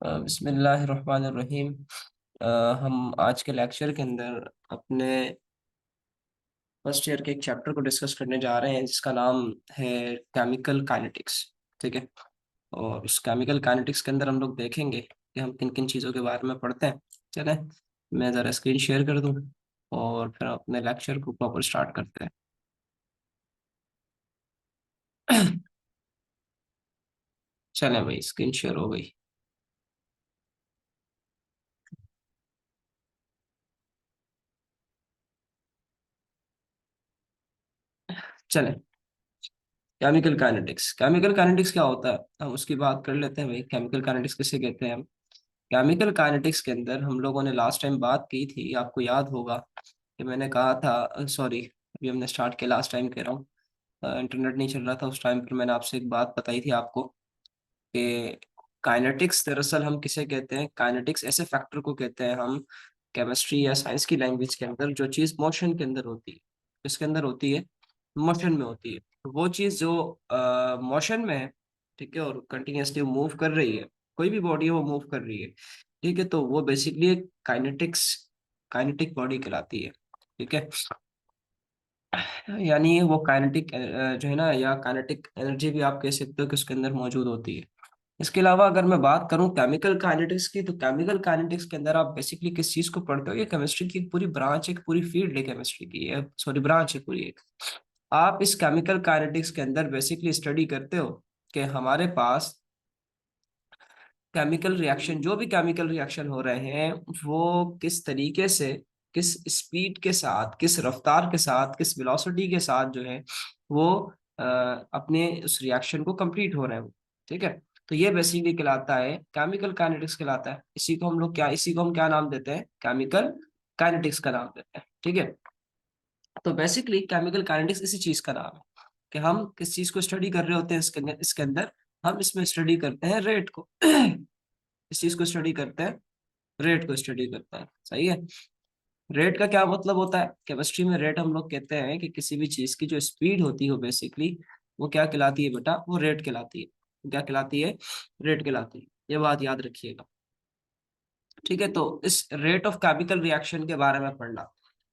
बिस्मिल्लाहिर्रहमानिर्रहीम। हम आज के लेक्चर के अंदर अपने फर्स्ट ईयर के एक चैप्टर को डिस्कस करने जा रहे हैं जिसका नाम है केमिकल काइनेटिक्स। ठीक है। और उस केमिकल काइनेटिक्स के अंदर हम लोग देखेंगे कि हम किन किन चीज़ों के बारे में पढ़ते हैं। चलें, मैं ज़रा स्क्रीन शेयर कर दूं और फिर अपने लेक्चर को प्रॉपर स्टार्ट करते हैं। चलें भाई, स्क्रीन शेयर हो गई। चलें, केमिकल काइनेटिक्स क्या होता है हम उसकी बात कर लेते हैं भाई। केमिकल काइनेटिक्स किसे कहते हैं हम? केमिकल काइनेटिक्स के अंदर हम लोगों ने लास्ट टाइम बात की थी, आपको याद होगा कि मैंने कहा था, सॉरी अभी हमने स्टार्ट किया, लास्ट टाइम कह रहा हूँ, इंटरनेट नहीं चल रहा था उस टाइम पर। मैंने आपसे एक बात बताई थी आपको कि काइनेटिक्स दरअसल हम किसे कहते हैं। काइनेटिक्स ऐसे फैक्टर को कहते हैं हम केमिस्ट्री या साइंस की लैंग्वेज के अंदर, जो चीज़ मोशन के अंदर होती है। किसके अंदर होती है? मोशन में होती है। तो वो चीज़ जो मोशन में है, ठीक है, और कंटिन्यूसली मूव कर रही है, कोई भी बॉडी है वो मूव कर रही है, ठीक है, तो वो बेसिकली एक काइनेटिक बॉडी कहलाती है। ठीक है। यानी वो काइनेटिक जो है ना, या काइनेटिक एनर्जी भी आप कह सकते हो कि उसके अंदर मौजूद होती है। इसके अलावा अगर मैं बात करूं केमिकल काइनेटिक्स की, तो केमिकल काइनेटिक्स के अंदर आप बेसिकली किस चीज को पढ़ते हो? ये केमिस्ट्री की एक पूरी ब्रांच, एक पूरी फील्ड है केमिस्ट्री की, सॉरी ब्रांच है पूरी एक। आप इस केमिकल काइनेटिक्स के अंदर बेसिकली स्टडी करते हो कि हमारे पास केमिकल रिएक्शन, जो भी केमिकल रिएक्शन हो रहे हैं, वो किस तरीके से, किस स्पीड के साथ, किस रफ्तार के साथ, किस वेलोसिटी के साथ जो है वो अपने उस रिएक्शन को कंप्लीट हो रहे हैं। ठीक है। तो ये बेसिकली कहलाता है केमिकल काइनेटिक्स कहलाता है। इसी को हम क्या नाम देते हैं? केमिकल काइनेटिक्स का नाम देते हैं। ठीक है। तो बेसिकली केमिकल काइनेटिक्स इसी चीज का नाम है कि हम किस चीज को स्टडी कर रहे होते हैं इसके अंदर हम इसमें स्टडी करते हैं रेट को। इस चीज को स्टडी करते हैं, रेट को स्टडी करते हैं। सही है। रेट का क्या मतलब होता है केमिस्ट्री में? रेट हम लोग कहते हैं कि किसी भी चीज की जो स्पीड होती है बेसिकली वो क्या कहलाती है बेटा? वो रेट कहलाती है। क्या कहलाती है? रेट कहलाती है। ये बात याद रखिएगा। ठीक है। तो इस रेट ऑफ केमिकल रिएक्शन के बारे में पढ़ना,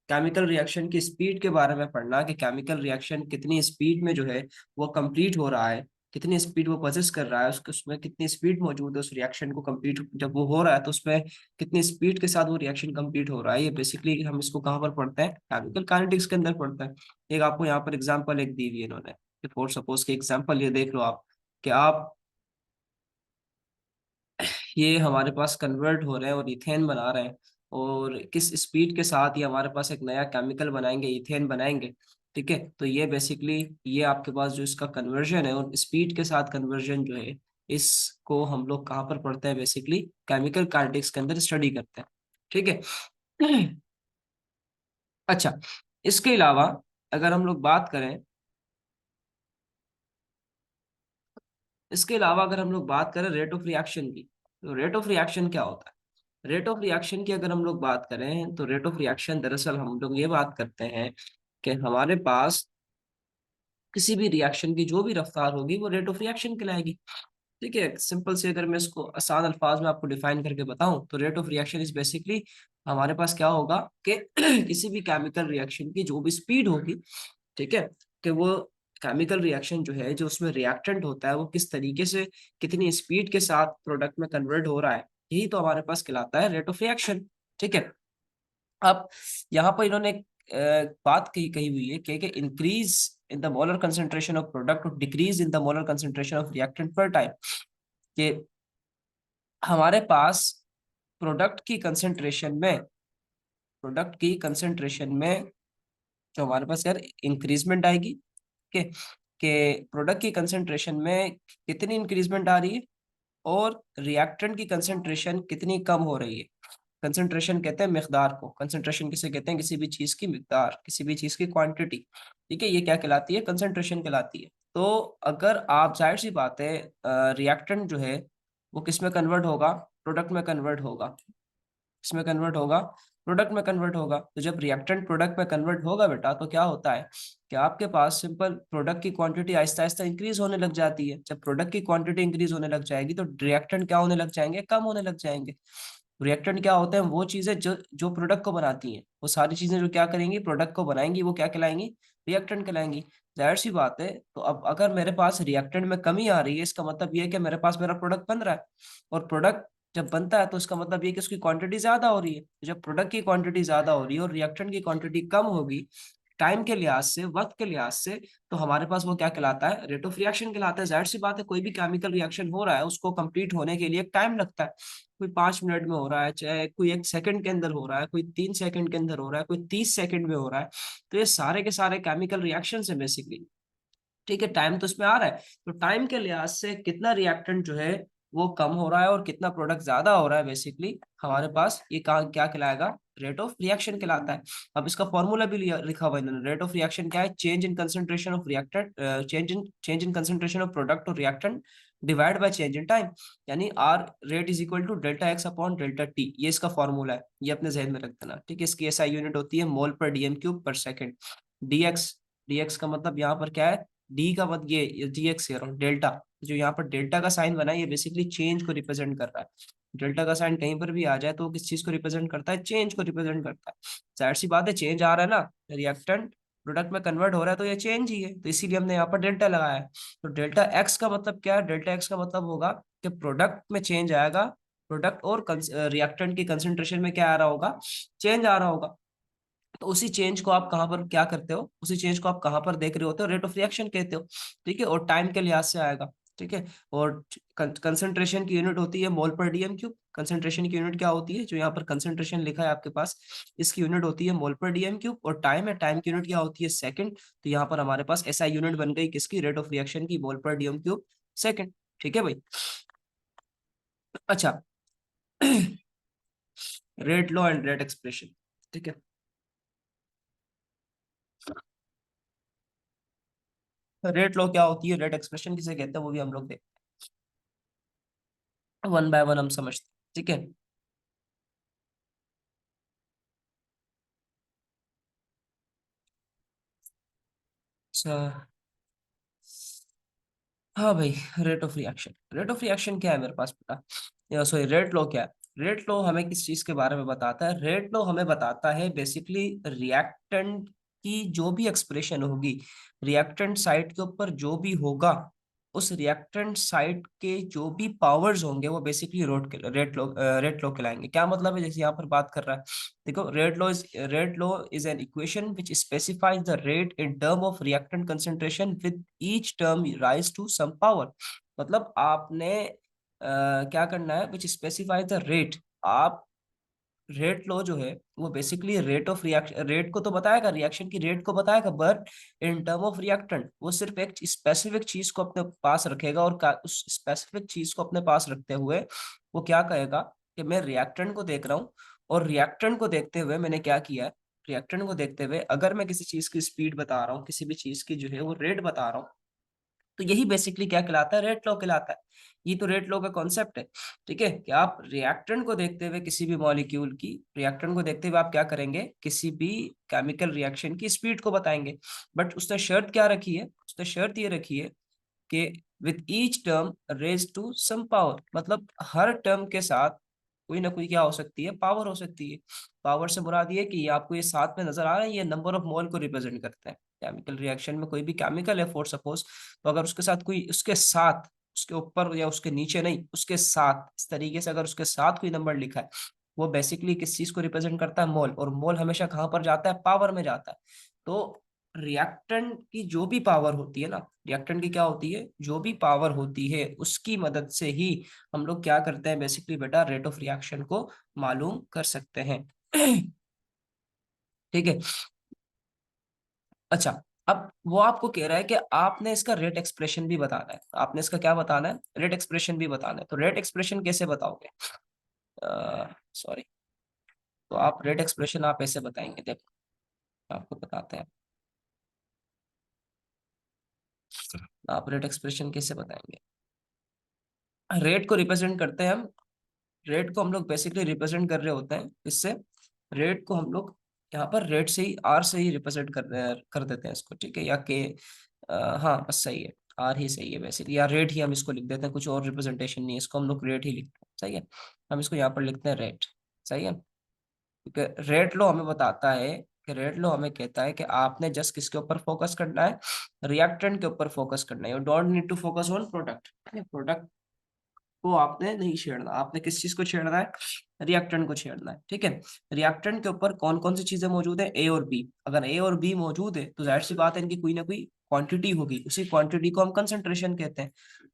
केमिकल रिएक्शन की स्पीड के बारे में पढ़ना कि केमिकल रिएक्शन कितनी स्पीड में जो है वो कंप्लीट हो रहा है, कितनी स्पीड वो पोजेस कर रहा है, उसके उसमें कितनी स्पीड मौजूद है उस रिएक्शन को कंप्लीट, जब वो हो रहा है तो उसमें कितनी स्पीड के साथ वो रिएक्शन कंप्लीट हो रहा है। ये बेसिकली हम इसको कहाँ पर पढ़ते हैं? केमिकल काइनेटिक्स के अंदर पढ़ते हैं। एक आपको यहाँ पर एग्जाम्पल एक दी हुई है इन्होंने, फॉर सपोज के एग्जाम्पल ये देख लो आप, कि आप, ये हमारे पास कन्वर्ट हो रहे हैं और इथेन बना रहे हैं, और किस स्पीड के साथ ये हमारे पास एक नया केमिकल बनाएंगे, इथेन बनाएंगे। ठीक है। तो ये बेसिकली, ये आपके पास जो इसका कन्वर्जन है और स्पीड के साथ कन्वर्जन जो है, इसको हम लोग कहाँ पर पढ़ते हैं? बेसिकली केमिकल काइनेटिक्स के अंदर स्टडी करते हैं। ठीक है। अच्छा, इसके अलावा अगर हम लोग बात करें, रेट ऑफ रिएक्शन की, तो रेट ऑफ रिएक्शन क्या होता है? रेट ऑफ रिएक्शन की अगर हम लोग बात करें, तो रेट ऑफ रिएक्शन दरअसल हम लोग ये बात करते हैं कि हमारे पास किसी भी रिएक्शन की जो भी रफ्तार होगी वो रेट ऑफ रिएक्शन कहलाएगी। ठीक है। सिंपल से अगर मैं इसको आसान अल्फाज में आपको डिफाइन करके बताऊं, तो rate of reaction is basically, हमारे पास क्या होगा कि किसी भी केमिकल रिएक्शन की जो भी स्पीड होगी, ठीक है, कि वो केमिकल रिएक्शन जो है, जो उसमें रिएक्टेंट होता है, वो किस तरीके से, कितनी स्पीड के साथ प्रोडक्ट में कन्वर्ट हो रहा है, यही तो हमारे पास कहलाता है रेट ऑफ रिएक्शन। ठीक है। अब यहाँ पर इन्होंने एक बात कही कही हुई है कि increase in the molar concentration of product और decrease in the molar concentration of reactant per time, कि हमारे पास प्रोडक्ट की कंसेंट्रेशन में, प्रोडक्ट की कंसेंट्रेशन में जो हमारे पास यार इंक्रीजमेंट आएगी, के प्रोडक्ट की कंसेंट्रेशन में कितनी इंक्रीजमेंट आ रही है, और रिएक्टेंट की कंसेंट्रेशन कितनी कम हो रही है। कंसेंट्रेशन कहते हैं मिकदार को, कंसेंट्रेशन किसे कहते हैं? किसी भी चीज की मिकदार, किसी भी चीज की क्वांटिटी। ठीक है। ये क्या कहलाती है? कंसेंट्रेशन कहलाती है। तो अगर आप, जाहिर सी बात है, रिएक्टेंट जो है वो किस में कन्वर्ट होगा? प्रोडक्ट में कन्वर्ट होगा। इसमें कन्वर्ट होगा प्रोडक्ट में कन्वर्ट होगा। तो जब रिएक्टेंट प्रोडक्ट में कन्वर्ट होगा बेटा, तो क्या होता है कि आपके पास सिंपल प्रोडक्ट की क्वांटिटी आहिस्ता आहिस्ता इंक्रीज होने लग जाती है। जब प्रोडक्ट की क्वांटिटी इंक्रीज होने लग जाएगी तो रिएक्टेंट क्या होने लग जाएंगे, कम होने लग जाएंगे। रिएक्टेंट क्या होते हैं, वो चीजें जो जो प्रोडक्ट को बनाती हैं, वो सारी चीजें जो क्या करेंगी, प्रोडक्ट को बनाएंगी, वो क्या कहलाएंगी, रिएक्टेंट कहलाएंगी। जाहिर सी बात है, तो अब अगर मेरे पास रिएक्टेंट में कमी आ रही है, इसका मतलब ये है कि मेरे पास मेरा प्रोडक्ट बन रहा है। और प्रोडक्ट जब बनता है तो इसका मतलब ये कि उसकी क्वांटिटी ज्यादा हो रही है। तो जब प्रोडक्ट की क्वांटिटी ज्यादा हो रही है और रिएक्टेंट की क्वांटिटी कम होगी, टाइम के लिहाज से, वक्त के लिहाज से, तो हमारे पास वो क्या कहलाता है, रेट ऑफ रिएक्शन कहलाता है। जाहिर सी बात है, कोई भी केमिकल रिएक्शन हो रहा है, उसको कंप्लीट होने के लिए टाइम लगता है। कोई 5 मिनट में हो रहा है, चाहे कोई 1 सेकंड के अंदर हो रहा है, कोई 3 सेकंड के अंदर हो रहा है, कोई 30 सेकंड में हो रहा है। तो ये सारे के सारे केमिकल रिएक्शन है बेसिकली। ठीक है, टाइम तो इसमें आ रहा है। तो टाइम के लिहाज से कितना रिएक्टेंट जो है वो कम हो रहा है और कितना प्रोडक्ट ज्यादा हो रहा है, बेसिकली हमारे पास ये क्या कहलाएगा, रेट ऑफ रिएक्शन कहलाता है। अब इसका फॉर्मूला भी लिखा हुआ है इन्होंने। रेट ऑफ रिएक्शन क्या है, change in concentration of reactant, change in concentration of product और reactant divide by change in time. यानी R rate is equal to delta X upon delta T, ये इसका फॉर्मूला है, ये अपने जहन में रख देना। ठीक है, इसकी एसआई यूनिट होती है मोल पर डीएम क्यूब पर सेकंड। डीएक्स, डीएक्स का मतलब यहाँ पर क्या है, डी का मतलब ये जी एक्स डेल्टा, जो यहाँ पर डेल्टा का साइन बना है, ये बेसिकली चेंज को रिप्रेजेंट कर रहा है। डेल्टा का साइन कहीं पर भी आ जाए तो वो किस चीज को रिप्रेजेंट करता है, चेंज को रिप्रेजेंट करता है। जाहिर सी बात है, चेंज आ रहा है ना, रिएक्टेंट प्रोडक्ट में कन्वर्ट हो रहा है, तो ये चेंज ही है, तो इसीलिए हमने यहाँ पर डेल्टा लगाया है। तो डेल्टा एक्स का मतलब क्या है, डेल्टा एक्स का मतलब होगा कि प्रोडक्ट में चेंज आएगा, प्रोडक्ट और रिएक्टेंट की कंसेंट्रेशन में क्या आ रहा होगा, चेंज आ रहा होगा। तो उसी चेंज को आप कहाँ पर क्या करते हो, उसी चेंज को आप कहाँ पर देख रहे होते हो, रेट ऑफ रिएक्शन कहते हो। ठीक है, और टाइम के लिहाज से आएगा। ठीक है, और कंसंट्रेशन की यूनिट होती है मोल पर डीएम क्यूब। कंसंट्रेशन की यूनिट क्या होती है, जो यहाँ पर कंसंट्रेशन लिखा है आपके पास, इसकी यूनिट होती है मोल पर डीएम क्यूब। और टाइम है, टाइम की यूनिट क्या होती है, सेकंड। तो यहाँ पर हमारे पास ऐसा यूनिट बन गई किसकी, रेट ऑफ रिएक्शन की, मोल पर डीएम क्यूब सेकंड। ठीक है भाई। अच्छा, rate law and rate expression. ठीक है, रेट लॉ क्या होती है, रेट एक्सप्रेशन किसे कहते हैं, वो भी हम लोग देखते हैं, वन बाय वन हम समझते हैं। ठीक है। अच्छा, हाँ भाई, rate of reaction, rate of reaction क्या है मेरे पास पता, सॉरी, रेट लॉ क्या है। रेट लॉ हमें किस चीज के बारे में बताता है, रेट लॉ हमें बताता है बेसिकली रिएक्टेंट की जो भी एक्सप्रेशन होगी, रिएक्टेंट साइड के ऊपर जो भी होगा, उस रिएक्टेंट साइड के जो भी पावर्स होंगे, वो बेसिकली रेट लॉ कहलाएंगे। क्या मतलब है, जैसे यहाँ पर बात कर रहा है, देखो, rate law is an equation which specifies the rate in term of reactant concentration with each term raise to some power. मतलब आपने क्या करना है, विच स्पेसिफाइज द रेट, आप रेट लॉ जो है वो basically rate of reaction, rate को तो बताएगा, रिएक्शन की रेट को बताएगा, but in term of reactant वो सिर्फ एक स्पेसिफिक चीज को अपने पास रखेगा, और उस स्पेसिफिक चीज को अपने पास रखते हुए वो क्या कहेगा कि मैं रिएक्टेंट को देख रहा हूँ, और रिएक्टेंट को देखते हुए मैंने क्या किया है, रिएक्टेंट को देखते हुए अगर मैं किसी चीज की स्पीड बता रहा हूँ, किसी भी चीज की जो है वो रेट बता रहा हूँ, तो यही बेसिकली क्या कहलाता है, रेट लॉ कहलाता है। ये तो रेट लॉ का कॉन्सेप्ट है। ठीक है, कि आप रिएक्टेंट को देखते हुए किसी भी मॉलिक्यूल की, रिएक्टेंट को देखते हुए आप क्या करेंगे, किसी भी केमिकल रिएक्शन की स्पीड को बताएंगे। बट उसने शर्त क्या रखी है, उसने शर्त ये रखी है कि with each term raise to some power, मतलब हर टर्म के साथ कोई ना कोई क्या हो सकती है, पावर हो सकती है। पावर से मुराद ये कि ये आपको ये साथ में नजर आ रहा है, ये नंबर ऑफ मोल को रिप्रेजेंट करता है। केमिकल रिएक्शन में कोई भी केमिकल है फॉर सपोज, तो अगर उसके साथ कोई, उसके साथ, उसके ऊपर या उसके नीचे नहीं, उसके साथ, इस तरीके से अगर उसके साथ कोई नंबर लिखा है, वो बेसिकली किस चीज को रिप्रेजेंट करता है, मोल। और मोल हमेशा कहाँ पर जाता है, पावर में जाता है। तो रिएक्टेंट की जो भी पावर होती है ना, रिएक्टेंट की क्या होती है, जो भी पावर होती है, उसकी मदद से ही हम लोग क्या करते हैं बेसिकली बेटा, रेट ऑफ रिएक्शन को मालूम कर सकते हैं। ठीक है। अच्छा, अब वो आपको कह रहा है कि आपने इसका रेट एक्सप्रेशन भी बताना है, आपने इसका क्या बताना है, रेट एक्सप्रेशन भी बताना है। तो रेट एक्सप्रेशन कैसे बताओगे, सॉरी, तो आप रेट एक्सप्रेशन आप ऐसे बताएंगे, देखो आपको बताते हैं, आप रेट एक्सप्रेशन कैसे बताएंगे। रेट को रिप्रेजेंट करते हैं हम, रेट को हम लोग बेसिकली रिप्रेजेंट कर रहे होते हैं इससे, रेट को हम लोग यहाँ पर रेट से ही, आर से ही रिप्रेजेंट कर देते हैं इसको, ठीक है, या के, हाँ बस सही है, आर ही सही है बेसिकली, या रेट ही हम इसको लिख देते हैं, कुछ और रिप्रेजेंटेशन नहीं है, इसको हम लोग रेट ही लिखते हैं, सही है। हम इसको यहाँ पर लिखते हैं रेट, सही है, क्योंकि रेट लो हमें बताता है, कि रेट लो हमें कहता है कि आपने जस्ट किसके ऊपर फोकस करना है, रिएक्टेंट के ऊपर फोकस करना है, you don't need to focus on product, product को आपने नहीं छेड़ना, आपने किस चीज को छेड़ना है, रिएक्टेंट को छेड़ना है, ठीक है। रिएक्टेंट के ऊपर कौन कौन सी चीजें मौजूद है, ए और बी, अगर ए और बी मौजूद है तो जाहिर सी बात है इनकी कोई ना कोई क्वांटिटी होगी, उसी क्वांटिटी को हम कंसंट्रेशन कहते हैं,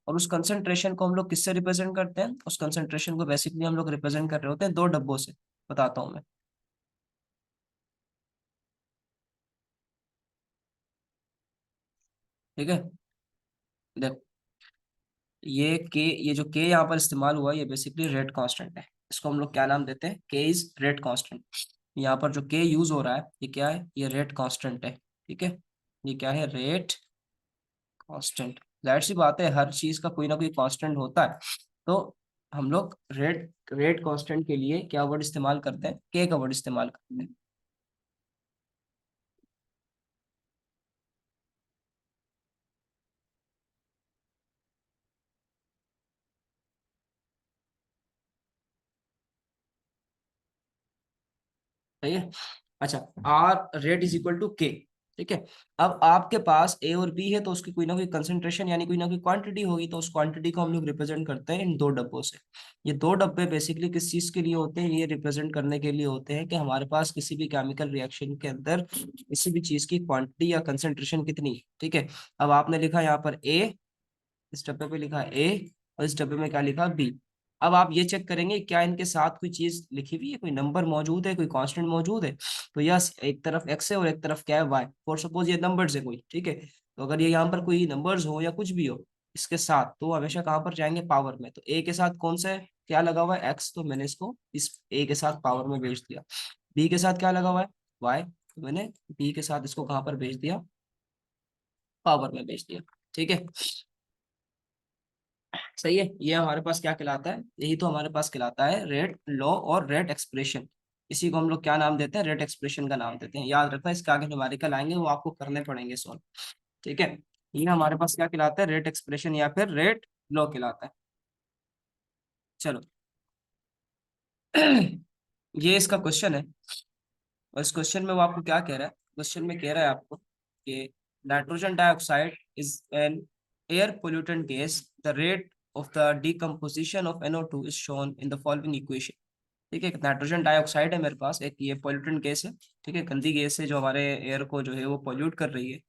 और उस कंसंट्रेशन को हम लोग किससे रिप्रेजेंट करते हैं, उस कंसंट्रेशन को बेसिकली हम लोग रिप्रेजेंट कर रहे होते हैं दो डब्बों से, बताता हूँ मैं, ठीक है। देखो, ये जो के यहाँ पर इस्तेमाल हुआ, ये बेसिकली रेट कांस्टेंट है, इसको हम लोग क्या नाम देते हैं, के इज रेट कांस्टेंट। यहाँ पर जो के यूज हो रहा है ये क्या है, ये रेट कांस्टेंट है, ठीक है, ये क्या है, रेट कांस्टेंट। जाहिर सी बात है हर चीज का कोई ना कोई कांस्टेंट होता है, तो हम लोग रेट रेट कांस्टेंट के लिए क्या वर्ड इस्तेमाल करते हैं, के का वर्ड इस्तेमाल करते हैं। सही है। अच्छा, R rate is equal to K, ठीक है। अब आपके पास ए और बी है तो उसकी कोई ना कोई कंसंट्रेशन यानी कोई ना कोई क्वांटिटी होगी, तो उस क्वांटिटी को हम लोग रिप्रेजेंट करते हैं इन दो डब्बों से। ये दो डब्बे बेसिकली किस चीज के लिए होते हैं, ये रिप्रेजेंट करने के लिए होते हैं कि हमारे पास किसी भी केमिकल रिएक्शन के अंदर किसी भी चीज की क्वांटिटी या कंसंट्रेशन कितनी है, ठीक है। अब आपने लिखा यहाँ पर ए, इस डब्बे पे लिखा ए, और इस डब्बे में क्या लिखा बी। अब आप ये चेक करेंगे क्या इनके साथ कोई चीज लिखी हुई है, कोई नंबर मौजूद है, कोई कांस्टेंट मौजूद है, तो यस, एक तरफ एक्स है और एक तरफ क्या है, वाई, फॉर सपोज ये नंबर्स है कोई, ठीक है, तो अगर ये यहाँ पर कोई नंबर्स हो या कुछ भी हो इसके साथ, तो हमेशा कहाँ पर जाएंगे, पावर में, तो ए के साथ कौन सा है, क्या लगा हुआ है, एक्स, तो मैंने इसको इस ए के साथ पावर में भेज दिया। बी के साथ क्या लगा हुआ है, वाई, तो मैंने बी के साथ इसको कहाँ पर भेज दिया, पावर में भेज दिया, ठीक है। सही है, ये हमारे पास क्या कहलाता है, यही तो हमारे पास कहलाता है रेट लॉ और रेट एक्सप्रेशन। इसी को हम लोग क्या नाम देते हैं, रेट एक्सप्रेशन का नाम देते हैं, याद रखना, इसके आगे न्यूमेरिकल आएंगे वो आपको करने पड़ेंगे सॉल्व, ठीक है। ये हमारे पास क्या कहलाता है, रेट एक्सप्रेशन या फिर रेट लॉ कहलाता है। चलो ये इसका क्वेश्चन है, और इस क्वेश्चन में वो आपको क्या कह रहा है, क्वेश्चन में कह रहा है आपको कि nitrogen dioxide is an air pollutant gas, the rate of the decomposition of NO2 is shown in the following equation. ठीक है, नाइट्रोजन डाइऑक्साइड है मेरे पास, एक ये पोल्यूटेंट गैस है, ठीक है, गंदी गैस है जो हमारे एयर को जो है वो पोल्यूट कर रही है।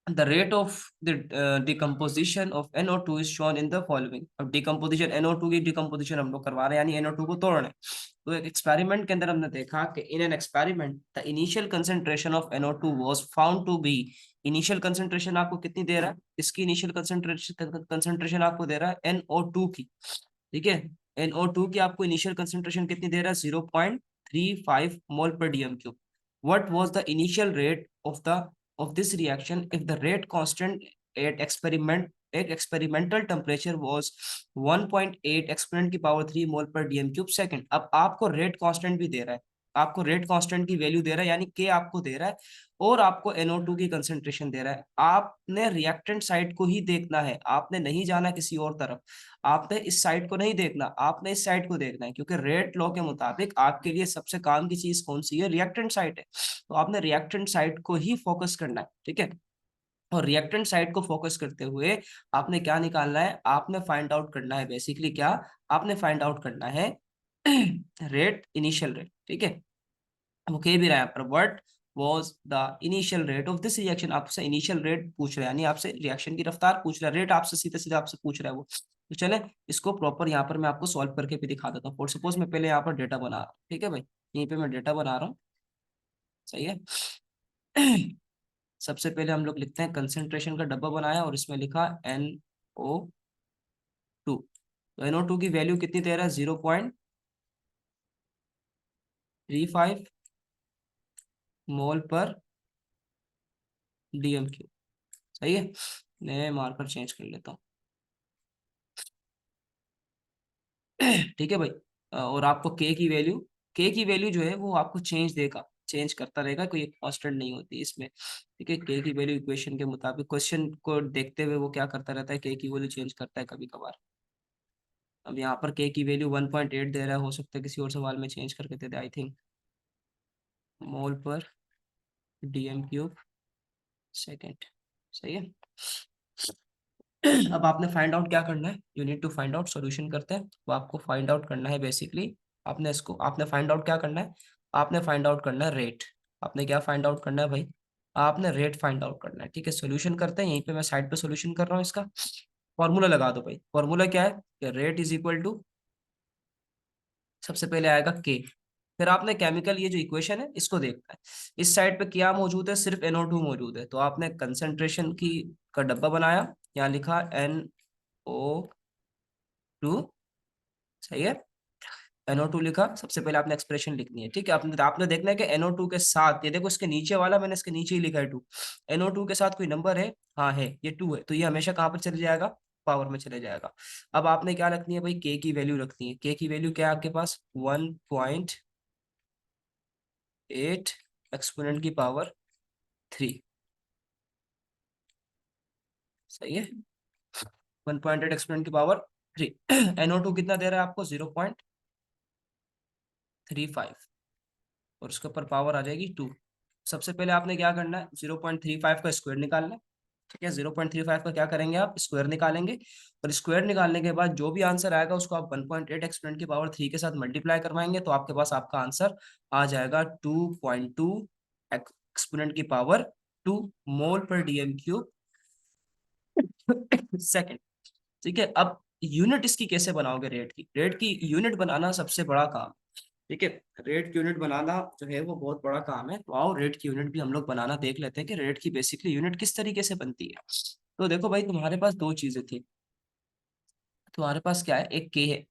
The rate of the decomposition of NO2 is shown in the following। अब decomposition NO2 की decomposition हम लोग करवा रहे हैं, यानी NO2 को तोड़ रहे हैं। तो एक एक्सपेरिमेंट के अंदर हमने देखा कि in an experiment the initial concentration of NO2 was found to be, initial concentration आपको कितनी दे रहा है, इसकी इनिशियल कंसंट्रेशन आपको दे रहा है NO2 की, ठीक है। NO2 की आपको इनिशियल कंसंट्रेशन कितनी दे रहा है, 0.35 मोल पर DM cube. What was the initial rate of this reaction if the rate constant at experimental temperature was 1.8 exponent की पावर 3 मोल पर DM क्यूब सेकंड। अब आपको रेट कांस्टेंट भी दे रहा है, आपको रेट कांस्टेंट की वैल्यू दे रहा है, यानी के आपको दे रहा है, और आपको NO2 की कंसंट्रेशन दे रहा है। आपने रिएक्टेंट साइड को ही देखना है, आपने नहीं जाना किसी और तरफ, आपने इस साइड को नहीं देखना, आपने इस साइड को देखना है, क्योंकि रेट लॉ के मुताबिक आपके लिए सबसे काम की चीज कौन सी है, रिएक्टेंट साइड है, तो आपने रिएक्टेंट साइड को ही फोकस करना है, ठीक है। और रिएक्टेंट साइड को फोकस करते हुए आपने क्या निकालना है, आपने फाइंड आउट करना है, बेसिकली क्या, आपने फाइंड आउट करना है रेट, इनिशियल रेट, ठीक है। वो कह भी रहा है यहाँ पर, what was the initial rate of this reaction, आपसे इनिशियल रेट पूछ रहा है, यानी आपसे रिएक्शन की रफ्तार पूछ रहा है, रेट आपसे सीधे सीधे आपसे पूछ रहा है वो। तो चले इसको प्रॉपर यहाँ पर मैं आपको सॉल्व करके भी दिखा देता हूँ। फॉर सपोज मैं पहले यहाँ पर डेटा बना रहा हूँ, ठीक है भाई, यहीं पे मैं डेटा बना रहा हूँ, सही है। सबसे पहले हम लोग लिखते हैं, कंसेंट्रेशन का डब्बा बनाया और इसमें लिखा NO2। तो NO2 की वैल्यू कितनी दे रहा है, 0.35 मोल पर DM क्यूब, सही है। मैं मार्कर चेंज कर लेता हूँ। ठीक है भाई, और आपको के की वैल्यू के की वैल्यू जो है वो आपको चेंज देगा, चेंज करता रहेगा, कोई कांस्टेंट नहीं होती इसमें, ठीक है। के की वैल्यू इक्वेशन के मुताबिक क्वेश्चन को देखते हुए वो क्या करता रहता है, के की वैल्यू चेंज करता है कभी कभार। अब यहाँ पर के की वैल्यू 1.8 दे रहा है, हो सकता है किसी और सवाल में चेंज करके दे दे, आई थिंक। मोल पर डीएम क्यूब सेकेंड, सही है। अब आपने फाइंड आउट क्या करना है, you need to find out, solution करते हैं। तो आपको फाइंड आउट करना है बेसिकली, आपने फाइंड आउट क्या करना है, आपने फाइंड आउट करना है रेट। आपने क्या फाइंड आउट करना है भाई, आपने रेट फाइंड आउट करना है, ठीक है। सॉल्यूशन करते हैं, यहीं पे मैं साइड पे सॉल्यूशन कर रहा हूँ इसका। फॉर्मूला लगा दो भाई, फॉर्मूला क्या है कि रेट इज इक्वल टू, सबसे पहले आएगा के, फिर आपने केमिकल ये जो इक्वेशन है इसको देखना है। इस साइड पे क्या मौजूद है, सिर्फ NO2 मौजूद है, तो आपने कंसंट्रेशन की का डब्बा बनाया, यहाँ लिखा NO2, सही है। NO2 लिखा, सबसे पहले आपने एक्सप्रेशन लिखनी है, ठीक है। आपने आपने देखना है कि NO2 के साथ, ये देखो इसके नीचे वाला मैंने इसके नीचे ही लिखा है 2, NO2 के साथ कोई नंबर है, हाँ है, ये 2 है, तो ये हमेशा कहाँ पर चले जाएगा, पावर में चले जाएगा। अब आपने क्या रखनी है भाई, के की वैल्यू रखनी है। के की वैल्यू क्या है आपके पास, 1.8 एक्सपोनेंट की पावर 3, सही है। 1.8 एक्सपोनेंट की पावर 3। NO2 कितना दे रहा है आपको, 0.35, और उसके ऊपर पावर आ जाएगी 2। सबसे पहले आपने क्या करना है, 0.35 का स्क्वायर निकालना है, ठीक है। 0.35 का क्या करेंगे आप, स्क्वायर निकालेंगे, और स्क्वायर निकालने के बाद जो भी आंसर आएगा उसको आप 1.8 एक्सपोनेंट की पावर 3 के साथ मल्टीप्लाई करवाएंगे, तो आपके पास आपका आंसर आ जाएगा 2.2 एक्सपोनेंट की पावर 2 मोल पर डीएम क्यूब सेकेंड, ठीक है। अब यूनिट इसकी कैसे बनाओगे, रेट की यूनिट बनाना सबसे बड़ा काम, ठीक है। रेट की यूनिट बनाना जो है वो बहुत बड़ा काम है, तो आओ रेट की यूनिट भी हम लोग बनाना देख लेते हैं कि रेट की बेसिकली यूनिट किस तरीके से बनती है। तो देखो भाई, तुम्हारे पास दो चीजें थी, तुम्हारे पास क्या है, एक के है,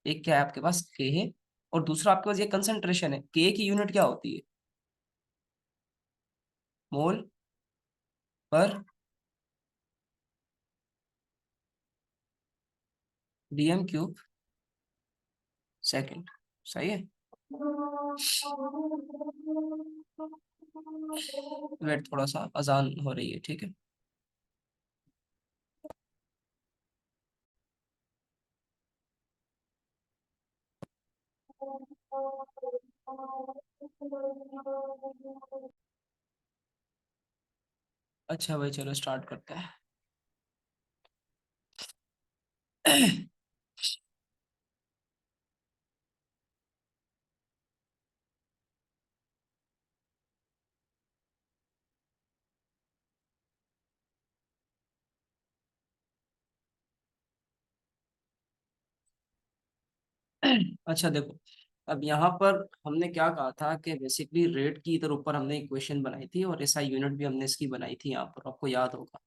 एक क्या है आपके पास, के है, और दूसरा आपके पास ये कंसंट्रेशन है। के की यूनिट क्या होती है, मोल पर डीएम क्यूब सेकेंड, सही है। वेट, थोड़ा सा अजान हो रही है, ठीक है। अच्छा भाई, चलो स्टार्ट करते हैं। अच्छा देखो, अब यहाँ पर हमने क्या कहा था कि बेसिकली रेट की इधर ऊपर हमने इक्वेशन बनाई थी, और ऐसा यूनिट भी हमने इसकी बनाई थी यहाँ पर, आपको याद होगा,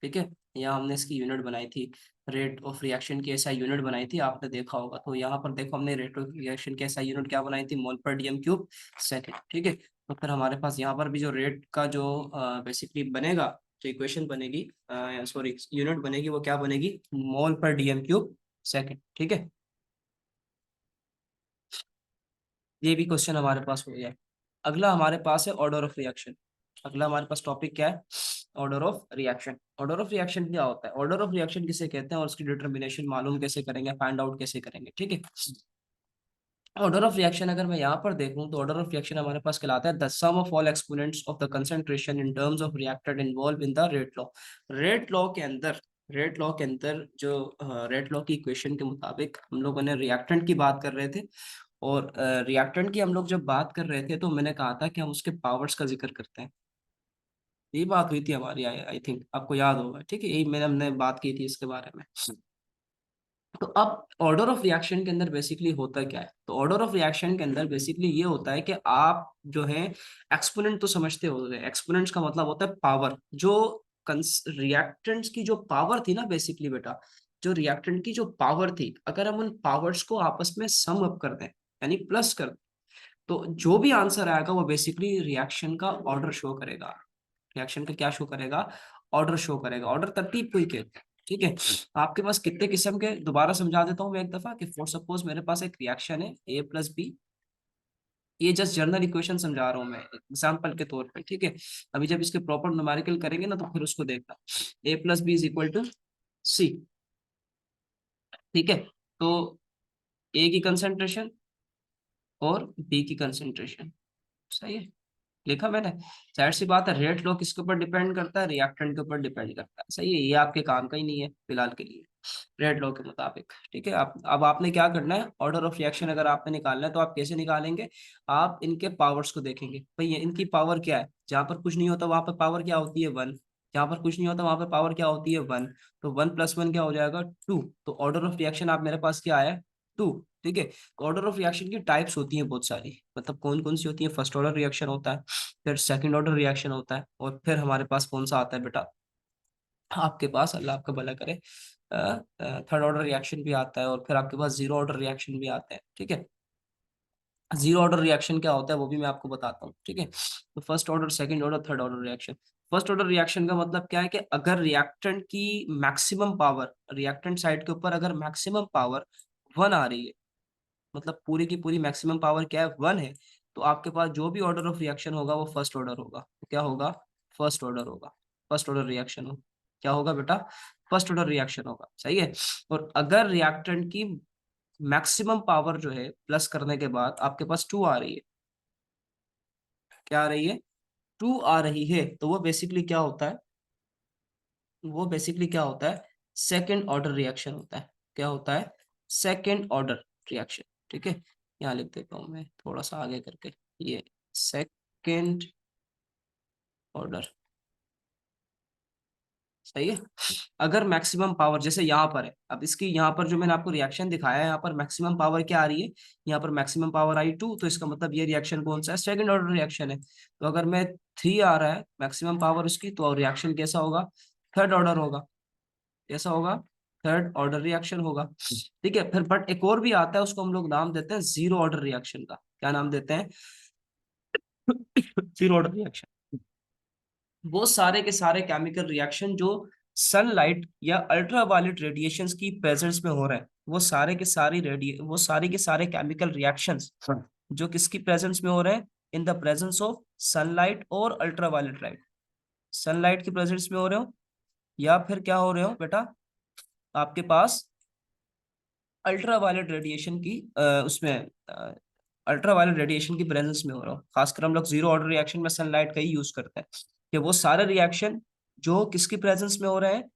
ठीक है। यहाँ हमने इसकी यूनिट बनाई थी, रेट ऑफ रिएक्शन की ऐसा यूनिट बनाई थी, आपने देखा होगा। तो यहाँ पर देखो, हमने रेट ऑफ रिएक्शन की ऐसा यूनिट क्या बनाई थी, मोल पर डीएम क्यूब सेकेंड, ठीक है। तो फिर हमारे पास यहाँ पर भी जो रेट का जो बेसिकली बनेगा, जो इक्वेशन बनेगी, सॉरी यूनिट बनेगी, वो क्या बनेगी, मोल पर डीएम क्यूब सेकेंड, ठीक है। ये भी क्वेश्चन हमारे पास हो गया। अगला हमारे पास है ऑर्डर ऑफ रिएक्शन। अगला हमारे पास टॉपिक क्या है, order of reaction. Order of reaction क्या होता है, ऑर्डर ऑफ रिएक्शन किसे कहते हैं, और उसकी डिटर्मिनेशन मालूम कैसे करेंगे, फाइंड आउट कैसे करेंगे, ठीक है। ऑर्डर ऑफ रिएक्शन अगर मैं यहाँ पर देखूं, तो ऑर्डर ऑफ रिएक्शन हमारे पास कहलाता है the sum of all exponents of the concentration in terms of reacted involve in the rate law. Rate law के अंदर, रेट लॉ के अंदर जो रेट लॉ की इक्वेशन के मुताबिक हम लोगों ने रिएक्टेंट की बात कर रहे थे, और रिएक्टेंट की हम लोग जब बात कर रहे थे तो मैंने कहा था कि हम उसके पावर्स का जिक्र करते हैं। ये बात हुई थी हमारी, आई थिंक आपको याद होगा, ठीक है। यही मैंने हमने बात की थी इसके बारे में। तो अब ऑर्डर ऑफ रिएक्शन के अंदर बेसिकली होता क्या है, तो ऑर्डर ऑफ रिएक्शन के अंदर बेसिकली ये होता है कि आप जो है एक्सपोनेंट तो समझते हो, एक्सपोनेंट्स का मतलब होता है पावर। जो रिएक्टेंट्स की जो पावर थी ना बेसिकली बेटा, जो रिएक्टेंट की जो पावर थी, अगर हम उन पावर्स को आपस में सम अप कर दें, यानी प्लस कर दें, तो जो भी आंसर आएगा वो बेसिकली रिएक्शन का ऑर्डर शो करेगा। रिएक्शन का क्या शो करेगा, ऑर्डर शो करेगा। ऑर्डर तरतीब कोई कहते हैं, ठीक है। आपके पास कितने किस्म के, दोबारा समझा देता हूँ मैं एक दफा, कि फॉर सपोज मेरे पास एक रिएक्शन है A प्लस बी, ये जस्ट जनरल इक्वेशन समझा रहा हूँ मैं एग्जाम्पल के तौर पे, ठीक है। अभी जब इसके प्रॉपर न्यूमेरिकल करेंगे ना तो फिर उसको देखना। A plus B is equal to C, ठीक है। तो ए की कंसेंट्रेशन और बी की कंसेंट्रेशन, सही है, लिखा मैंने। जाहिर सी बात है, रेट लॉ किसके ऊपर डिपेंड करता है, रिएक्टेंट के ऊपर डिपेंड करता है, सही है। ये आपके काम का ही नहीं है फिलहाल के लिए, रेट लॉ के मुताबिक, ठीक है। आप अब आपने क्या करना है, ऑर्डर ऑफ रिएक्शन अगर आपने निकालना है तो आप कैसे निकालेंगे, आप इनके पावर्स को देखेंगे, भाई ये इनकी पावर क्या है, जहां पर कुछ नहीं होता वहां पर पावर क्या होती है, वन। जहां पर कुछ नहीं होता वहां पर पावर क्या होती है, वन। तो वन प्लस वन क्या हो जाएगा, टू। तो ऑर्डर ऑफ रिएक्शन आप मेरे पास क्या आया, टू, ठीक है। ऑर्डर ऑफ रिएक्शन की टाइप्स होती हैं बहुत सारी, मतलब कौन कौन सी होती है, फर्स्ट ऑर्डर रिएक्शन होता है, फिर सेकंड ऑर्डर रिएक्शन होता है, और फिर हमारे पास कौन सा आता है बेटा, आपके पास अल्लाह आपका भला करे थर्ड ऑर्डर रिएक्शन भी आता है, और फिर आपके पास जीरो ऑर्डर रिएक्शन भी आता है, ठीक है। जीरो ऑर्डर रिएक्शन क्या होता है वो भी मैं आपको बताता हूँ, ठीक है। तो first order, second order, third order reaction. First order reaction का मतलब क्या है कि अगर रिएक्टेंट की मैक्सिमम पावर, रिएक्टेंट साइड के ऊपर अगर मैक्सिमम पावर वन आ रही है, मतलब पूरी की पूरी मैक्सिमम पावर क्या है, वन है, तो आपके पास जो भी ऑर्डर ऑफ रिएक्शन होगा वो फर्स्ट ऑर्डर होगा। तो क्या होगा, फर्स्ट ऑर्डर होगा, फर्स्ट ऑर्डर रिएक्शन हो, क्या होगा बेटा, फर्स्ट ऑर्डर रिएक्शन होगा, सही है। और अगर रिएक्टेंट की मैक्सिमम पावर जो है प्लस करने के बाद आपके पास टू आ रही है, क्या आ रही है, टू आ रही है, तो वो बेसिकली क्या होता है, वो बेसिकली क्या होता है, सेकेंड ऑर्डर रिएक्शन होता है। क्या होता है, सेकेंड ऑर्डर रिएक्शन, ठीक है। यहाँ लिख देता हूँ मैं थोड़ा सा आगे करके, ये सेकेंड ऑर्डर, सही है। अगर मैक्सिमम पावर जैसे यहाँ पर है, अब इसकी यहाँ पर जो मैंने आपको रिएक्शन दिखाया है, यहाँ पर मैक्सिमम पावर क्या आ रही है, यहाँ पर मैक्सिमम पावर आई टू, तो इसका मतलब ये रिएक्शन कौन सा है, सेकंड ऑर्डर रिएक्शन है। तो अगर मैं थ्री आ रहा है मैक्सिमम पावर उसकी, तो रिएक्शन कैसा होगा, थर्ड ऑर्डर होगा, कैसा होगा, थर्ड ऑर्डर रिएक्शन होगा, ठीक है। फिर बट एक और भी आता है, उसको हम लोग नाम देते हैं जीरो ऑर्डर रिएक्शन का, क्या नाम देते हैं, जीरो ऑर्डर रिएक्शन। वो सारे के सारे केमिकल रिएक्शन जो सनलाइट या अल्ट्रावायलेट रेडिएशंस की प्रेजेंस में हो रहे हैं, वो सारे के सारे वो सारे के सारे केमिकल रिएक्शंस जो किसकी प्रेजेंस में हो रहे हैं, in the presence of sunlight और अल्ट्रावायलेट लाइट, सनलाइट की प्रेजेंस में हो रहे हो या फिर क्या हो रहे हो बेटा, आपके पास अल्ट्रावायलेट रेडिएशन की उसमें अल्ट्रावायलेट रेडिएशन की प्रेजेंस में हो रहा हो। खासकर हम लोग जीरो ऑर्डर रिएक्शन में सनलाइट का ही यूज करते हैं, कि वो सारे रिएक्शन जो किसकी प्रेजेंस में हो रहे हैं,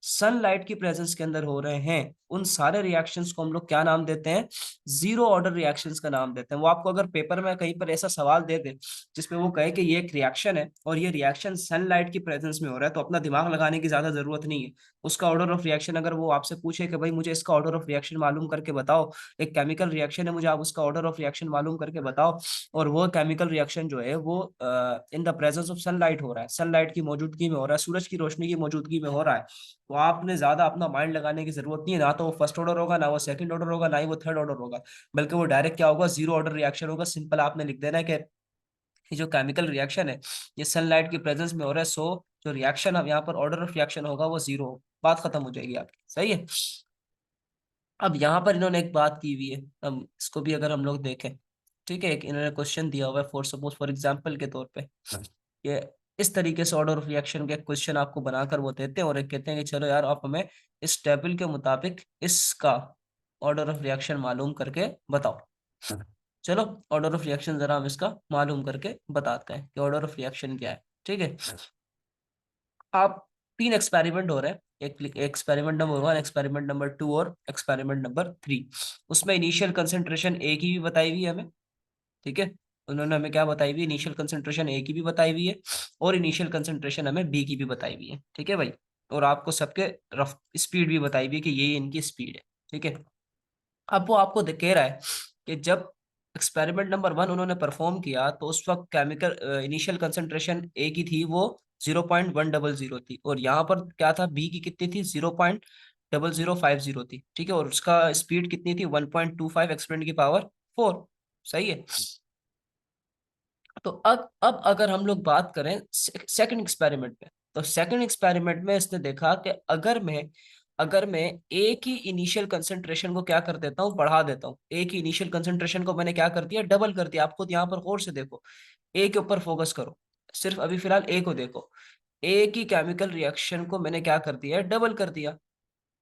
सनलाइट की प्रेजेंस के अंदर हो रहे हैं, उन सारे रिएक्शंस को हम लोग क्या नाम देते हैं, जीरो ऑर्डर रिएक्शंस का नाम देते हैं। वो आपको अगर पेपर में कहीं पर ऐसा सवाल दे दे जिसमें वो कहे कि ये एक रिएक्शन है और ये रिएक्शन सनलाइट की प्रेजेंस में हो रहा है, तो अपना दिमाग लगाने की ज्यादा जरूरत नहीं है। उसका ऑर्डर ऑफ रिएक्शन अगर वो आपसे पूछे कि भाई मुझे इसका ऑर्डर ऑफ रिएक्शन मालूम करके बताओ, एक केमिकल रिएक्शन है, मुझे आप उसका ऑर्डर ऑफ रिएक्शन मालूम करके बताओ, और वो केमिकल रिएक्शन जो है वो in the presence of sunlight हो रहा है, सनलाइट की मौजूदगी में हो रहा है, सूरज की रोशनी की मौजूदगी में हो रहा है, तो आपने ज्यादा अपना माइंड लगाने की जरूरत नहीं है। ना तो वो फर्स्ट ऑर्डर होगा, ना वो सेकंड ऑर्डर होगा, ना ही वो थर्ड ऑर्डर होगा, बल्कि वो डायरेक्ट क्या होगा, जीरो ऑर्डर रिएक्शन होगा। सिंपल आपने लिख देना है कि ये जो केमिकल रिएक्शन है ये सनलाइट की प्रेजेंस में हो रहा है, सो जो रिएक्शन अब यहाँ पर ऑर्डर ऑफ रिएक्शन होगा वो जीरो होगा, बात खत्म हो जाएगी आपकी, सही है। अब यहाँ पर इन्होंने एक बात की हुई है, अब इसको भी अगर हम लोग देखें, ठीक है, एक इन्होंने क्वेश्चन दिया हुआ है, फॉर सपोज फॉर एग्जाम्पल के तौर पे, ये इस तरीके से ऑर्डर ऑफ रिएक्शन के क्वेश्चन आपको बनाकर वो देते हैं, और एक कहते हैं कि चलो यार आप हमें इस टेबल के मुताबिक इसका ऑर्डर ऑफ रिएक्शन मालूम करके बताओ। चलो ऑर्डर ऑफ रिएक्शन जरा हम इसका मालूम करके बताते हैं कि ऑर्डर ऑफ रिएक्शन क्या है, ठीक है। आप तीन एक्सपेरिमेंट हो रहे हैं, एक experiment number one, experiment number two और एक्सपेरिमेंट नंबर थ्री। उसमें इनिशियल कंसेंट्रेशन ए की भी बताई हुई है हमें, ठीक है। उन्होंने हमें क्या बताई हुई है, इनिशियल कंसेंट्रेशन ए की भी बताई हुई है, और इनिशियल कंसेंट्रेशन हमें बी की भी बताई हुई है, ठीक है भाई। और आपको सबके रफ स्पीड भी बताई हुई है कि ये इनकी स्पीड है, ठीक है। अब वो आपको कह रहा है कि जब एक्सपेरिमेंट नंबर वन उन्होंने परफॉर्म किया तो उस वक्त केमिकल इनिशियल कंसेंट्रेशन ए की थी वो 0.100 थी, और यहाँ पर क्या था, बी की कितनी थी, 0.0050 थी, ठीक है। और उसका स्पीड कितनी थी, 1.25 एक्सपोनेंट की पावर फोर, सही है। तो अब अगर हम लोग बात करें सेकंड एक्सपेरिमेंट में, तो सेकंड एक्सपेरिमेंट में इसने देखा कि अगर मैं अगर मैं एक ही इनिशियल कंसंट्रेशन को क्या कर देता हूँ, बढ़ा देता हूँ, एक ही इनिशियल कंसंट्रेशन को मैंने क्या कर दिया, डबल कर दिया। आप खुद यहाँ पर गौर से देखो, ए के ऊपर फोकस करो, सिर्फ अभी फिलहाल ए को देखो। एक ही केमिकल रिएक्शन को मैंने क्या कर दिया, डबल कर दिया।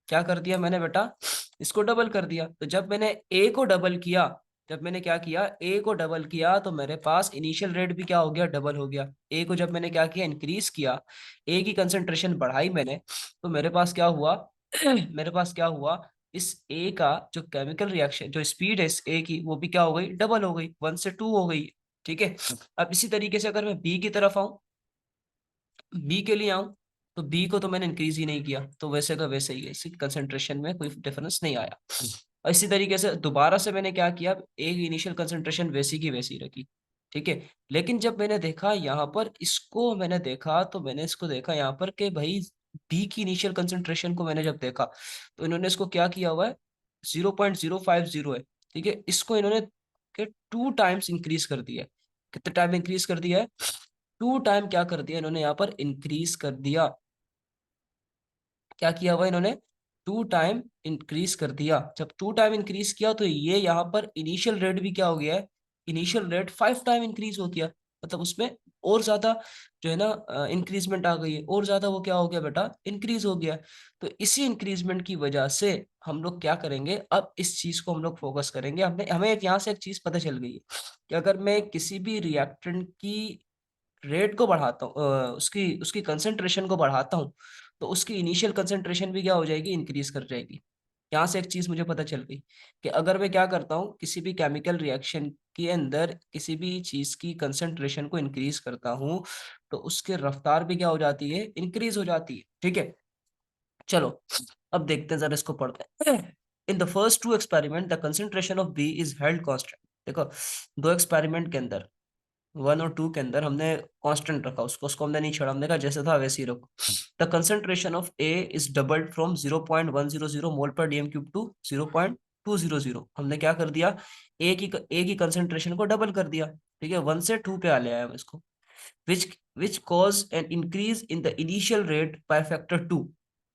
क्या कर दिया मैंने बेटा, इसको डबल कर दिया। तो जब मैंने ए को डबल किया, जब मैंने क्या किया, ए को डबल किया, तो मेरे पास इनिशियल रेट भी क्या हो गया, डबल हो गया। ए को जब मैंने क्या किया, इंक्रीज किया, ए की कंसंट्रेशन बढ़ाई मैंने, तो मेरे पास क्या हुआ मेरे पास क्या हुआ, इस ए का जो केमिकल रिएक्शन, जो स्पीड है इस ए की, वो भी क्या हो गई, डबल हो गई, 1 से 2 हो गई। ठीक है। अब इसी तरीके से अगर मैं बी की तरफ आऊं, बी के लिए आऊं, तो बी को तो मैंने इंक्रीज ही नहीं किया, तो वैसे का वैसे ही है, इसी कंसंट्रेशन में कोई डिफरेंस नहीं आया। और इसी तरीके से दोबारा से मैंने क्या किया, एक इनिशियल कंसंट्रेशन वैसी की वैसी रखी। ठीक है। लेकिन जब मैंने देखा यहाँ पर, इसको मैंने देखा, तो मैंने इसको देखा यहाँ पर कि भाई बी की इनिशियल कंसंट्रेशन को मैंने जब देखा, तो इन्होंने इसको क्या किया हुआ है, 0.050 है। ठीक है। इसको इन्होंने के 2 टाइम्स इंक्रीज कर दिया है। कितने टाइम इंक्रीज कर दिया है, 2 टाइम क्या कर दिया इन्होंने यहाँ पर, इंक्रीज कर दिया। क्या किया हुआ इन्होंने, 2 टाइम इंक्रीज कर दिया। जब 2 टाइम इंक्रीज किया, तो ये यहाँ पर इनिशियल रेट भी क्या हो गया है, इनिशियल रेट 5 टाइम इंक्रीज हो गया। मतलब उसमें और ज्यादा जो है ना इंक्रीजमेंट आ गई है, और ज्यादा वो क्या हो गया बेटा, इंक्रीज हो गया। तो इसी इंक्रीजमेंट की वजह से हम लोग क्या करेंगे, अब इस चीज को हम लोग फोकस करेंगे। हमने हमें यहाँ से एक चीज पता चल गई है कि अगर मैं किसी भी रिएक्टेंट की रेट को बढ़ाता हूँ, उसकी उसकी कंसंट्रेशन को बढ़ाता हूँ, तो उसकी इनिशियल कंसंट्रेशन भी क्या हो जाएगी, इंक्रीज कर जाएगी। यहाँ से एक चीज मुझे पता चल गई कि अगर मैं क्या करता हूँ, किसी भी केमिकल रिएक्शन के अंदर किसी भी चीज की कंसंट्रेशन को इंक्रीज करता हूँ, तो उसके रफ्तार भी क्या हो जाती है, इंक्रीज हो जाती है। ठीक है। चलो, अब देखते हैं, जरा इसको पढ़ते हैं। In the first two experiment the concentration of B is held constant. देखो, दो एक्सपेरिमेंट के अंदर, 1 और 2 के अंदर हमने कांस्टेंट रखा, उसको उसको हमने नहीं छोड़ा, हमने कहा जैसे था वैसे ही रखो। The concentration of A is doubled from 0.100 मोल पर डीएम क्यूब टू 0.200। हमने क्या कर दिया, ए की कंसंट्रेशन को डबल कर दिया। ठीक है, 1 से 2 पे आ ले आया हम इसको, which cause an increase in the initial rate by factor 2।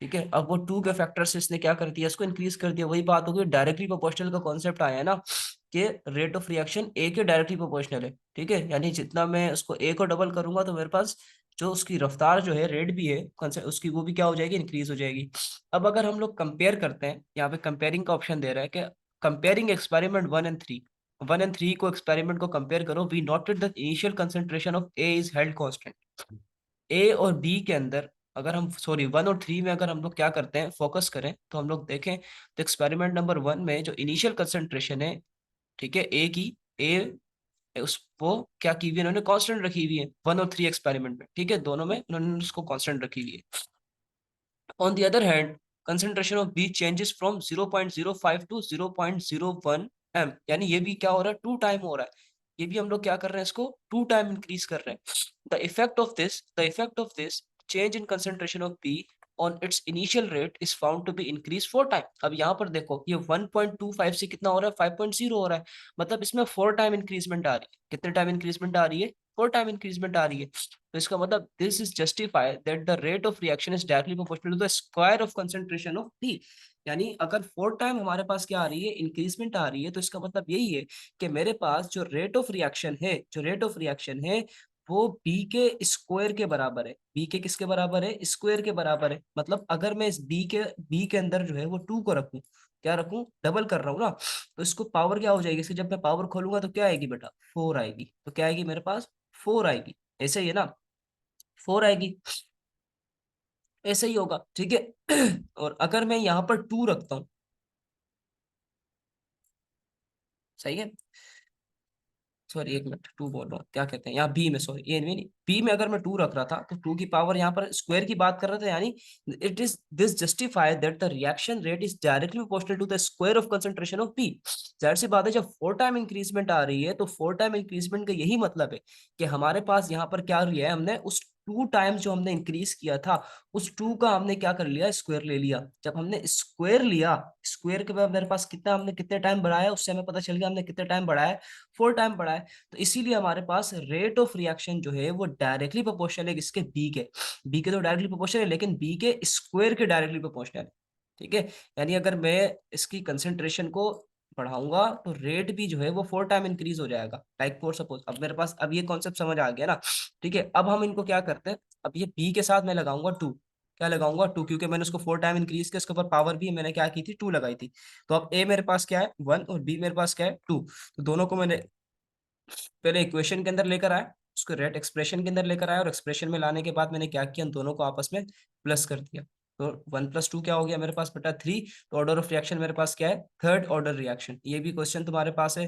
ठीक है। अब वो 2 के फैक्टर से इसने क्या कर दिया, इसको इंक्रीज कर दिया। वही बात होगी, डायरेक्टली प्रोपोर्शनल का कॉन्सेप्ट आया है ना, कि रेट ऑफ रिएक्शन ए के डायरेक्टली प्रोपोर्शनल है। ठीक है, यानी जितना मैं उसको ए को डबल करूंगा, तो मेरे पास जो उसकी रफ्तार जो है, रेट भी है उसकी, वो भी क्या हो जाएगी, इंक्रीज हो जाएगी। अब अगर हम लोग कंपेयर करते हैं, यहाँ पे कंपेयरिंग का ऑप्शन दे रहा है कि कंपेयरिंग एक्सपेरिमेंट 1 एंड 3, 1 एंड 3 को एक्सपेरिमेंट को कंपेयर करो। We noted the initial concentration of A is held constant. A और बी के अंदर, अगर हम, सॉरी, 1 और 3 में अगर हम लोग क्या करते हैं, फोकस करें, तो हम लोग देखें तो एक्सपेरिमेंट नंबर 1 में जो इनिशियल कंसंट्रेशन है, ठीक है, ए की, ए उस वो क्या की हुई है, इन्होंने कांस्टेंट रखी हुई है 1 और 3 एक्सपेरिमेंट में। ठीक है, दोनों में इन्होंने उसको कांस्टेंट रखी हुई है। On the other hand, concentration of B changes from 0.05 to 0.01 m, यानी ये भी क्या हो रहा है, 2 टाइम हो रहा है। ये भी हम लोग क्या कर रहे हैं, इसको 2 टाइम इंक्रीज कर रहे हैं। The effect of this change in concentration of B on its initial rate is found to be increased 4 time. अब यहाँ पर देखो, ये 1.25 से कितना हो रहा है, 5.0 हो रहा है। मतलब इसमें 4 टाइम इंक्रीजमेंट आ रही है। कितने टाइम इंक्रीजमेंट आ रही है, 4 टाइम इंक्रीजमेंट आ रही है। तो इसका मतलब, this is justify that the rate of reaction is directly proportional to the square of concentration of T. यानी अगर 4 टाइम हमारे पास क्या आ रही है, इंक्रीजमेंट आ रही है, तो इसका मतलब यही है कि मेरे पास जो रेट ऑफ रिएक्शन है, जो रेट ऑफ रिएक्शन है, वो बी के स्क्वायर के बराबर है। बी के किसके बराबर है, स्क्वायर के बराबर है। मतलब अगर मैं इस बी के अंदर जो है वो 2 को रखूं, क्या रखूं, डबल कर रहा हूँ ना, तो इसको पावर क्या हो जाएगी, इसकी जब मैं पावर खोलूंगा तो क्या आएगी बेटा, 4 आएगी। तो क्या आएगी मेरे पास, 4 आएगी। ऐसे ही है ना, 4 आएगी, ऐसे ही होगा। ठीक है। और अगर मैं यहाँ पर 2 रखता हूँ, सही है, सॉरी 1 मिनट, 2 बोल रहा हूँ, क्या कहते हैं यहाँ बी में, सॉरी ए में नहीं, बी में अगर मैं 2 रख रहा था, तो 2 की पावर यहाँ पर स्क्वायर की बात कर रहे थे, यानी it is this justify that the reaction rate is directly proportional to the square of concentration of B. जाहिर सी बात है, जब 4 टाइम इंक्रीजमेंट आ रही है, तो 4 टाइम इंक्रीजमेंट का यही मतलब है कि हमारे पास यहाँ पर क्या लिया है हमने, उस 2 टाइम्स जो हमने इंक्रीज किया था, उस 2 का हमने क्या कर लिया, स्क्वायर ले लिया। जब हमने स्क्वायर लिया, स्क्वायर के बाद मेरे पास कितना, हमने कितने टाइम बढ़ाया, उससे हमें पता चल गया हमने कितने टाइम बढ़ाया, 4 टाइम बढ़ा है। तो इसीलिए हमारे पास रेट ऑफ रिएक्शन जो है वो डायरेक्टली प्रोपोर्शनल है किसके, बी के। बी के तो डायरेक्टली प्रोपोर्शनल है, लेकिन बी के स्क्वायर के डायरेक्टली प्रोपोर्शनल है। ठीक है। यानी अगर मैं इसकी कंसेंट्रेशन को बढ़ाऊंगा तो रेट भी जो है वो 4 टाइम इंक्रीज हो जाएगा। लाइक फॉर सपोज, अब मेरे पास अब ये कॉन्सेप्ट समझ आ गया ना। ठीक है, अब हम इनको क्या करते हैं, अब ये बी के साथ मैं लगाऊंगा 2। क्या लगाऊंगा? 2, क्योंकि मैंने उसको 4 टाइम इंक्रीज किया, उसके ऊपर पावर भी मैंने क्या की थी, 2 लगाई थी। तो अब ए मेरे पास क्या है, 1, और बी मेरे पास क्या है, 2। तो दोनों को मैंने पहले इक्वेशन के अंदर लेकर आया, उसको रेट एक्सप्रेशन के अंदर लेकर आया, और एक्सप्रेशन में लाने के बाद मैंने क्या किया, उन दोनों को आपस में प्लस कर दिया। तो 1 + 2 क्या हो गया मेरे पास, बटा 3। तो ऑर्डर ऑफ रिएक्शन मेरे पास क्या है, थर्ड ऑर्डर रिएक्शन। ये भी क्वेश्चन तुम्हारे पास है,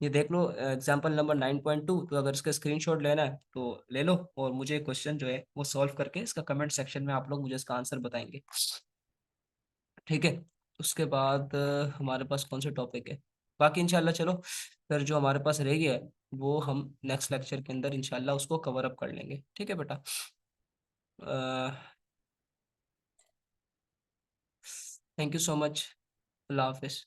ये देख लो, एग्जाम्पल नंबर 9.2। तो अगर इसका स्क्रीनशॉट लेना है तो ले लो, और मुझे क्वेश्चन जो है वो सॉल्व करके इसका कमेंट सेक्शन में आप लोग मुझे इसका आंसर बताएंगे। ठीक है। उसके बाद हमारे पास कौन से टॉपिक है, बाकी इंशाल्लाह चलो फिर जो हमारे पास रह गया है वो हम नेक्स्ट लेक्चर के अंदर इंशाल्लाह उसको कवर अप कर लेंगे। ठीक है बेटा। Thank you so much. Allah Hafiz.